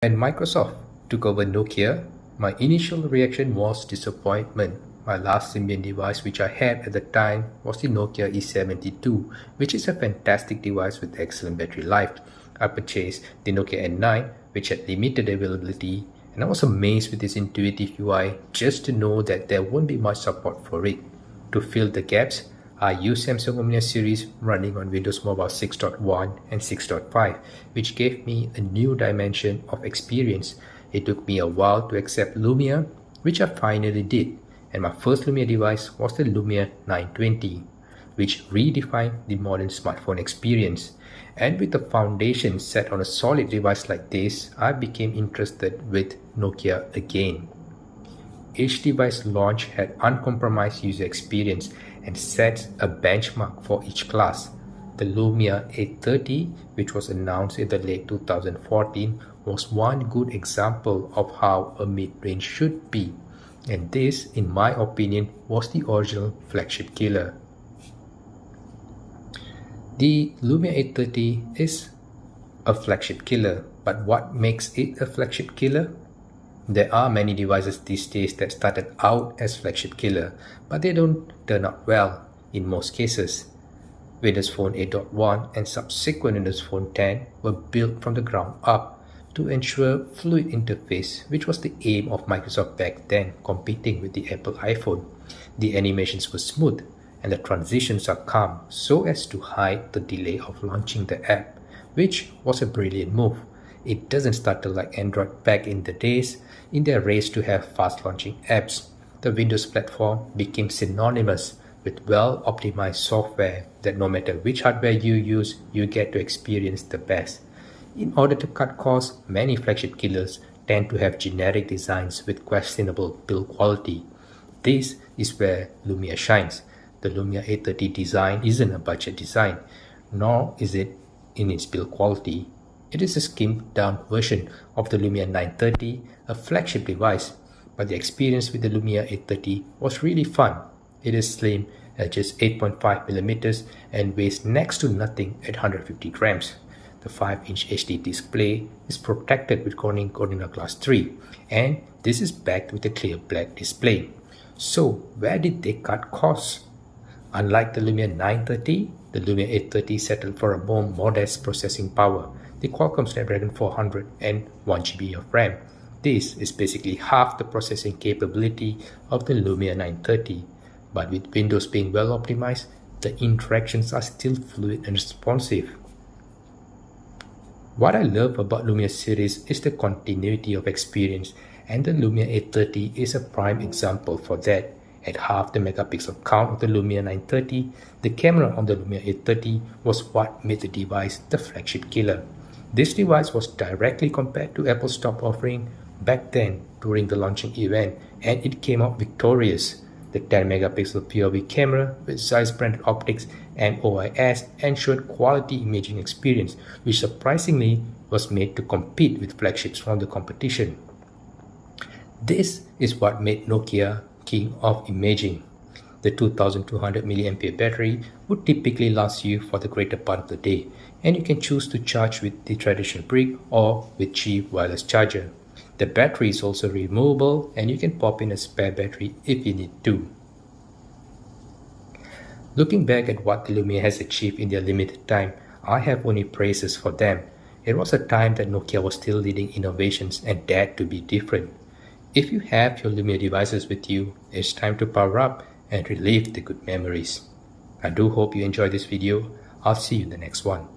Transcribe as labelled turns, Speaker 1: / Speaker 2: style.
Speaker 1: When Microsoft took over Nokia, my initial reaction was disappointment. My last Symbian device which I had at the time was the Nokia E72, which is a fantastic device with excellent battery life. I purchased the Nokia N9, which had limited availability, and I was amazed with its intuitive UI just to know that there won't be much support for it. To fill the gaps, I used Samsung Lumia series running on Windows Mobile 6.1 and 6.5, which gave me a new dimension of experience. It took me a while to accept Lumia, which I finally did, and my first Lumia device was the Lumia 920, which redefined the modern smartphone experience. And with the foundation set on a solid device like this, I became interested with Nokia again. Each device launch had uncompromised user experience and sets a benchmark for each class. The Lumia 830, which was announced in the late 2014, was one good example of how a mid-range should be, and this, in my opinion, was the original flagship killer. The Lumia 830 is a flagship killer, but what makes it a flagship killer? There are many devices these days that started out as flagship killer, but they don't turn out well in most cases. Windows Phone 8.1 and subsequent Windows Phone 10 were built from the ground up to ensure fluid interface, which was the aim of Microsoft back then, competing with the Apple iPhone. The animations were smooth and the transitions are calm so as to hide the delay of launching the app, which was a brilliant move. It doesn't stutter like Android back in the days. In their race to have fast launching apps, the Windows platform became synonymous with well-optimized software that no matter which hardware you use, you get to experience the best. In order to cut costs, many flagship killers tend to have generic designs with questionable build quality. This is where Lumia shines. The Lumia 830 design isn't a budget design, nor is it in its build quality. It is a skimped-down version of the Lumia 930, a flagship device, but the experience with the Lumia 830 was really fun. It is slim at just 8.5mm and weighs next to nothing at 150 grams. The 5-inch HD display is protected with Corning Gorilla Glass 3, and this is backed with a clear black display. So, where did they cut costs? Unlike the Lumia 930, the Lumia 830 settled for a more modest processing power, the Qualcomm Snapdragon 400 and 1GB of RAM. This is basically half the processing capability of the Lumia 930, but with Windows being well optimized, the interactions are still fluid and responsive. What I love about Lumia series is the continuity of experience, and the Lumia 830 is a prime example for that. At half the megapixel count of the Lumia 930, the camera on the Lumia 830 was what made the device the flagship killer. This device was directly compared to Apple's top offering back then during the launching event, and it came out victorious. The 10-megapixel POV camera with Zeiss branded optics and OIS ensured quality imaging experience, which surprisingly was made to compete with flagships from the competition. This is what made Nokia king of imaging. The 2200 mAh battery would typically last you for the greater part of the day, and you can choose to charge with the traditional brick or with cheap wireless charger. The battery is also removable, and you can pop in a spare battery if you need to. Looking back at what the Lumia has achieved in their limited time, I have only praises for them. It was a time that Nokia was still leading innovations and dared to be different. If you have your Lumia devices with you, it's time to power up and relive the good memories. I do hope you enjoyed this video. I'll see you in the next one.